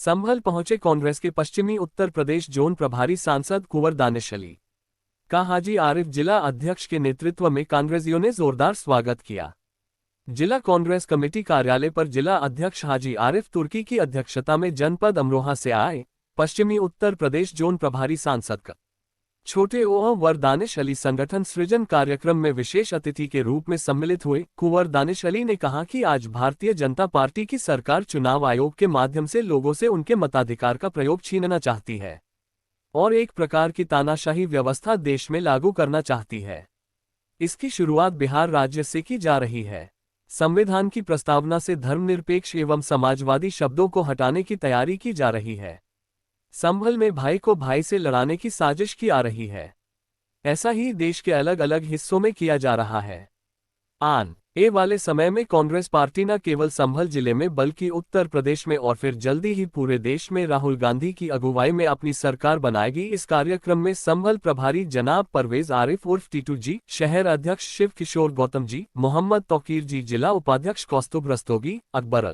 संभल पहुंचे कांग्रेस के पश्चिमी उत्तर प्रदेश जोन प्रभारी सांसद कुंवर दानिश अली का हाजी आरिफ जिला अध्यक्ष के नेतृत्व में कांग्रेसियों ने जोरदार स्वागत किया। जिला कांग्रेस कमेटी कार्यालय पर जिला अध्यक्ष हाजी आरिफ तुर्की की अध्यक्षता में जनपद अमरोहा से आए पश्चिमी उत्तर प्रदेश जोन प्रभारी सांसद का छोटे कुंवर दानिश अली संगठन सृजन कार्यक्रम में विशेष अतिथि के रूप में सम्मिलित हुए। कुंवर दानिश अली ने कहा कि आज भारतीय जनता पार्टी की सरकार चुनाव आयोग के माध्यम से लोगों से उनके मताधिकार का प्रयोग छीनना चाहती है और एक प्रकार की तानाशाही व्यवस्था देश में लागू करना चाहती है। इसकी शुरुआत बिहार राज्य से की जा रही है। संविधान की प्रस्तावना से धर्मनिरपेक्ष एवं समाजवादी शब्दों को हटाने की तैयारी की जा रही है। संभल में भाई को भाई से लड़ाने की साजिश की आ रही है। ऐसा ही देश के अलग अलग हिस्सों में किया जा रहा है। आने वाले समय में कांग्रेस पार्टी न केवल संभल जिले में बल्कि उत्तर प्रदेश में और फिर जल्दी ही पूरे देश में राहुल गांधी की अगुवाई में अपनी सरकार बनाएगी। इस कार्यक्रम में संभल प्रभारी जनाब परवेज आरिफ उर्फ टीटू जी, शहर अध्यक्ष शिव किशोर गौतम जी, मोहम्मद तौकीर जी, जिला उपाध्यक्ष कौस्तुभ रस्तोगी, अकबर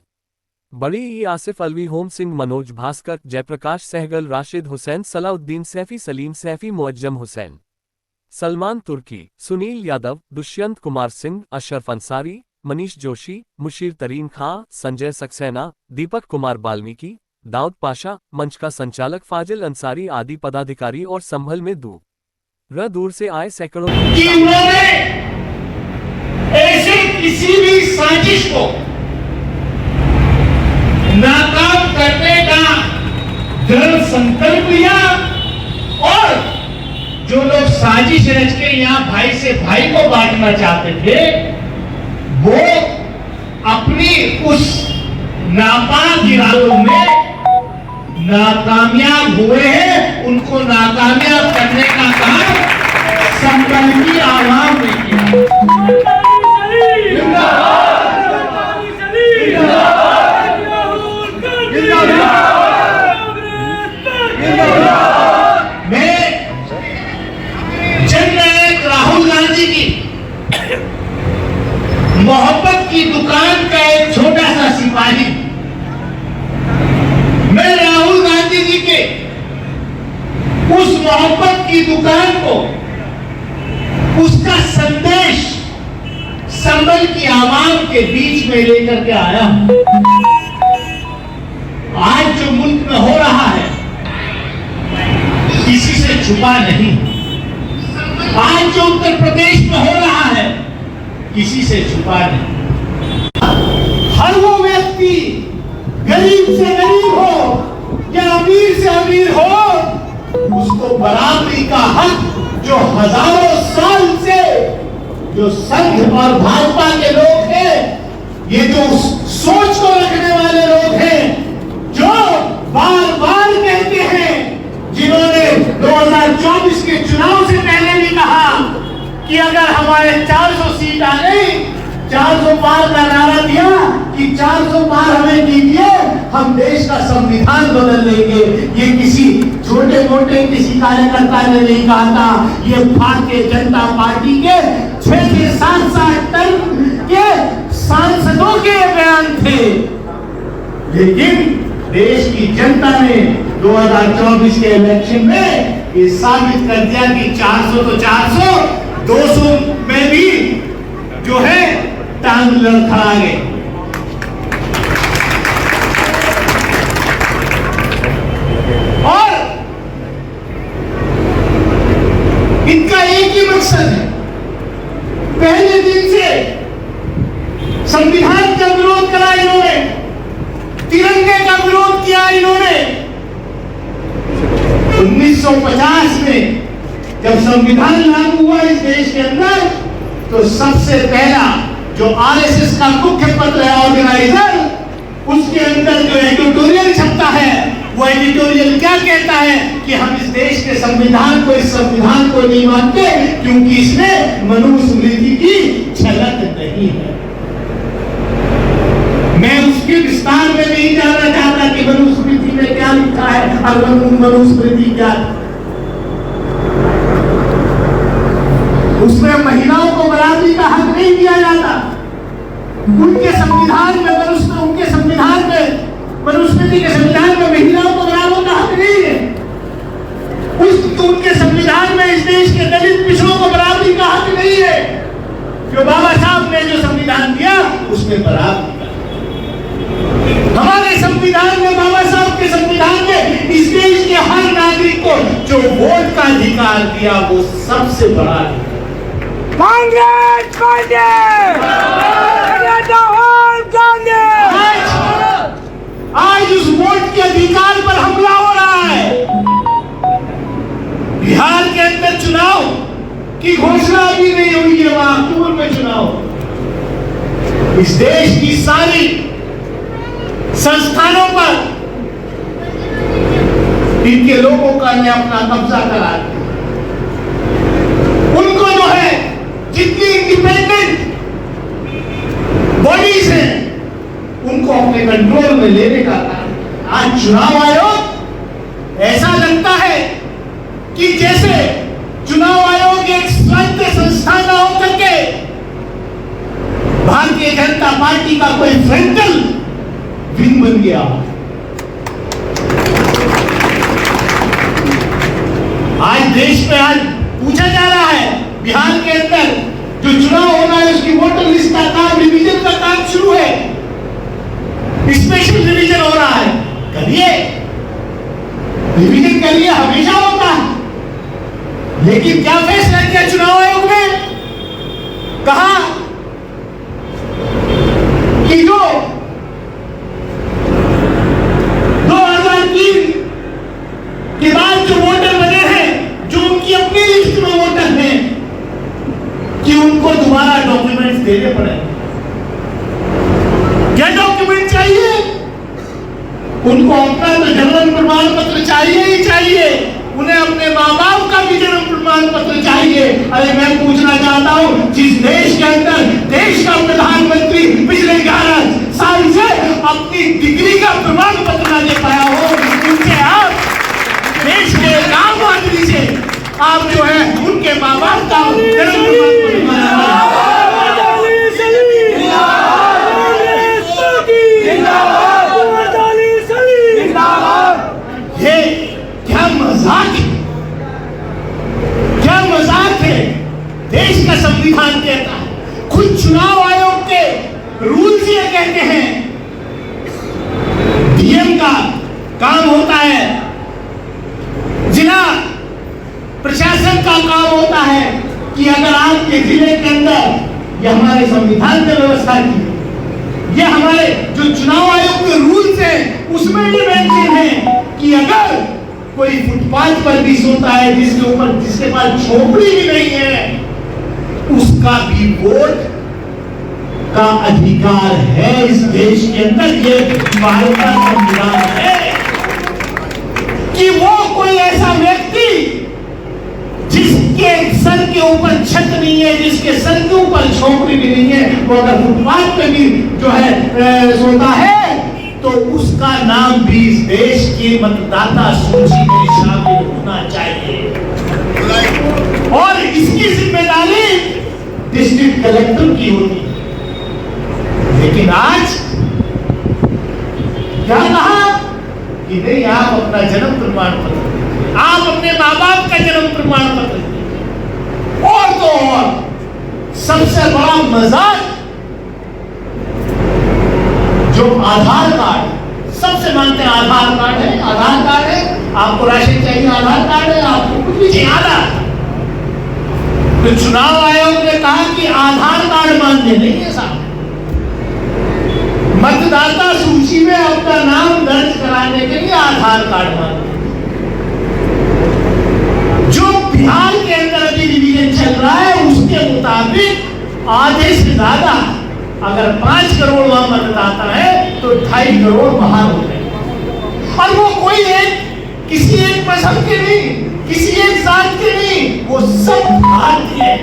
बड़ी आसिफ अलवी, होम सिंह, मनोज भास्कर, जयप्रकाश सहगल, राशिद हुसैन, सलाउद्दीन सैफी, सलीम सैफी, मुअज्जम हुसैन, सलमान तुर्की, सुनील यादव, दुष्यंत कुमार सिंह, अशरफ अंसारी, मनीष जोशी, मुशीर तरीन खां, संजय सक्सेना, दीपक कुमार बाल्मीकि, दाऊद पाशा, मंच का संचालक फाजिल अंसारी आदि पदाधिकारी और संभल में दूर से आए सैकड़ों ऐसे किसी भी साजिश को नाकाम करने का दृढ़ संकल्प लिया और जो लोग साजिश रच के यहां भाई से भाई को बांटना चाहते थे वो अपनी उस नापाक इरादों में नाकामयाब हुए हैं। उनको नाकामयाब करने का काम संभल की आवाम ने किया। मोहब्बत की दुकान का एक छोटा सा सिपाही, मैं राहुल गांधी जी के उस मोहब्बत की दुकान को, उसका संदेश संभल की आवाम के बीच में लेकर के आया हूं। आज जो मुल्क में हो रहा है किसी से छुपा नहीं। आज जो उत्तर प्रदेश में हो रहा है किसी से छुपा नहीं। हर वो व्यक्ति गरीब से गरीब हो या अमीर से अमीर हो, उसको बराबरी का हक जो हजारों साल से जो संघ और भाजपा के लोग हैं, ये जो सोच को रखने वाले लोग हैं, जो बार बार कहते हैं, जिन्होंने 2024 के चुनाव से पहले भी कहा कि अगर हमारे 400 सीट आ गई, 400 पार का नारा दिया कि 400 पार हमें दीजिए, हम देश का संविधान बदल देंगे। ये किसी छोटे मोटे किसी कार्यकर्ता ने नहीं कहा था, ये भारतीय जनता पार्टी के 6-7 टर्म के सांसदों के बयान थे। लेकिन देश की जनता ने 2024 के इलेक्शन में ये साबित कर दिया कि 400 तो 400, 200 में भी जो है टांग लड़खड़ा गए। और इनका एक ही मकसद है, पहले दिन से संविधान का विरोध करा इन्होंने, तिरंगे का विरोध किया इन्होंने। 1950 में जब संविधान लागू हुआ इस देश के अंदर, तो सबसे पहला जो आरएसएस का मुख्य पत्र है ऑर्गेनाइजर, उसके अंदर जो एडिटोरियल छपता है, वो एडिटोरियल क्या कहता है कि हम इस देश के संविधान को, इस संविधान को नहीं मानते क्योंकि इसमें मनुस्मृति की झलक नहीं है। मैं उसके विस्तार में नहीं जानना चाहता कि मनुस्मृति में क्या लिखा है और मनुस्मृति क्या है। उसमें महिलाओं को बराबरी का हक नहीं दिया जाता। उनके संविधान में, उनके संविधान में मनुस्मृति के संविधान में महिलाओं को बराबर का हक नहीं है। उनके संविधान में इस देश के दलित पिछड़ों को बराबरी का हक नहीं है। जो बाबा साहब ने जो संविधान दिया उसमें बराबरी का, हमारे संविधान में, बाबा साहब के संविधान में इस देश के हर नागरिक को जो वोट का अधिकार दिया वो सबसे बड़ा कांग्रेस आज उस वोट के अधिकार पर हमला हो रहा है। बिहार के अंदर चुनाव की घोषणा अभी नहीं हुई है, वहां अक्टूबर में चुनाव। इस देश की सारी संस्थानों पर इनके लोगों का ने अपना कब्जा करा दिया। उनको जो है जितनी इंडिपेंडेंट बॉडीज हैं उनको अपने कंट्रोल में लेने का कारण आज चुनाव आयोग ऐसा लगता है कि जैसे चुनाव आयोग एक स्वायत्त संस्था न होकर के भारतीय जनता पार्टी का कोई फ्रंटल विंग बन गया। आज देश में आज पूछा जा रहा है, बिहार के अंदर जो चुनाव होना है उसकी वोटर लिस्ट का काम, रिवीजन का काम शुरू है, स्पेशल रिवीजन हो रहा है। करिए, रिवीजन करिए, हमेशा होता है। लेकिन क्या फैसला किया चुनाव आयोग ने? कहा कि जो 2003 के बाद जो वोटर बने हैं, जो उनकी अपनी लिस्ट में वोटर हैं, कि उनको दोबारा डॉक्यूमेंट्स देने पड़े। क्या डॉक्यूमेंट चाहिए? उनको अपना तो जन्म प्रमाण पत्र चाहिए ही चाहिए, उन्हें अपने माँ बाप का भी जन्म प्रमाण पत्र चाहिए। अरे मैं पूछना चाहता हूँ, जिस देश के अंदर देश का प्रधानमंत्री पिछले 11 साल से अपनी डिग्री का प्रमाण पत्र न दे पाया हो, उनसे आप देश के एक आम आदमी से आप जो है उनके माँ बाप का जन्म प्रमाण पत्र ये क्या मजाक है, क्या मजाक है। देश का संविधान कहता है, खुद चुनाव आयोग के रूल्स ये कहते हैं, डीएम का काम होता है, जिला प्रशासन का काम होता है कि अगर आपके जिले के अंदर, ये हमारे संविधान की व्यवस्था की, ये हमारे जो चुनाव आयोग के रूल्स हैं उसमें ये मेंशन है कि अगर कोई फुटपाथ पर भी सोता है, जिसके ऊपर जिसके पास झोपड़ी भी नहीं है, उसका भी वोट का अधिकार है इस देश के अंदर। ये भारत का संविधान है कि वो कोई ऐसा व्यक्ति जिसके सर के ऊपर छत नहीं है, जिसके सर के ऊपर झोपड़ी भी नहीं है, वो अगर फुटपाथ पे भी जो है सोता है तो उसका नाम भी इस देश की मतदाता सूची में शामिल होना चाहिए। और इसकी जिम्मेदारी डिस्ट्रिक्ट कलेक्टर की होती है। लेकिन आज क्या कहा कि नहीं, आप अपना जन्म प्रमाण पत्र, आप अपने माँ बाप का जन्म प्रमाण पत्र, और तो और सबसे बड़ा मजाक जो आधार कार्ड, सबसे मानते हैं आधार कार्ड है, आधार कार्ड है, आपको राशन चाहिए आधार कार्ड है, आपको कुछ भी चाहिए आधार। तो चुनाव आयोग ने कहा कि आधार कार्ड मान्य नहीं है साहब, मतदाता सूची में अपना नाम दर्ज कराने के लिए आधार कार्ड मान्य। जो बिहार के अंदर अभी रिवीजन चल रहा है उसके मुताबिक आधे से ज्यादा, अगर 5 करोड़ वहां मतदाता है तो 2.5 करोड़ बाहर हो गए। और वो कोई एक किसी एक मजहब के नहीं, किसी एक जात के नहीं, वो सब भारतीय है,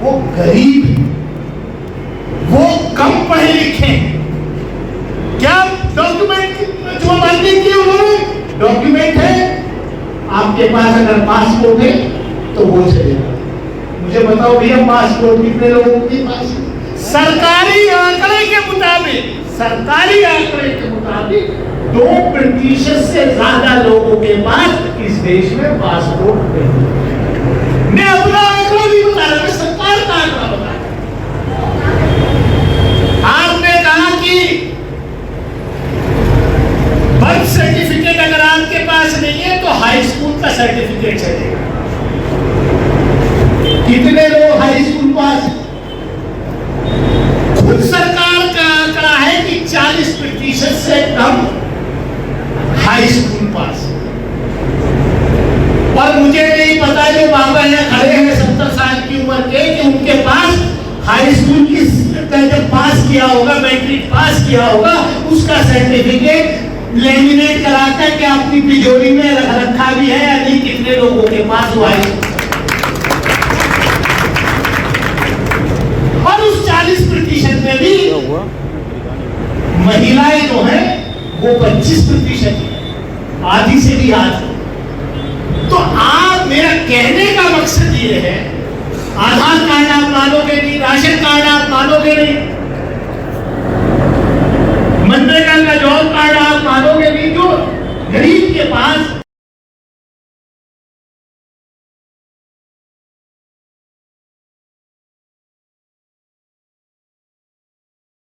वो गरीब है, वो कम पढ़े लिखे। क्या डॉक्यूमेंट जो मान्य किए उन्होंने, डॉक्यूमेंट है आपके पास, अगर पासपोर्ट है तो वो चलेगा। मुझे बताओ भैया, पासपोर्ट कितने लोगों के पास? सरकारी आंकड़े के मुताबिक 2 2% से ज्यादा लोगों के पास इस देश में पासपोर्ट नहीं है। मैं अपना आंकड़ा भी बता रहा हूं, सरकार का आंकड़ा बता रहा हूं। आपने कहा कि बर्थ सर्टिफिकेट अगर आपके पास नहीं है तो हाई स्कूल का सर्टिफिकेट चलेगा। कितने लोग हाई स्कूल पास हैं? खुद सरकार का आंकड़ा है कि 40% से कम हाई स्कूल पास। और मुझे नहीं पता जो बाबा यहाँ खड़े हैं 70 साल की उम्र के, कि उनके पास हाई स्कूल की जब पास किया होगा, मैट्रिक पास किया होगा, उसका सर्टिफिकेट लेमिनेट कराता कि अपनी तिजोरी में रखा भी है या नहीं। कितने लोगों के पास हुआ है? और उस 40% में भी महिलाएं जो है वो 25% है, आधी से भी आधी। तो आप, मेरा कहने का मकसद ये है, आधार कार्ड आप मानोगे नहीं, राशन कार्ड आप मानोगे नहीं, मनरेगा का जॉब कार्ड आप मानोगे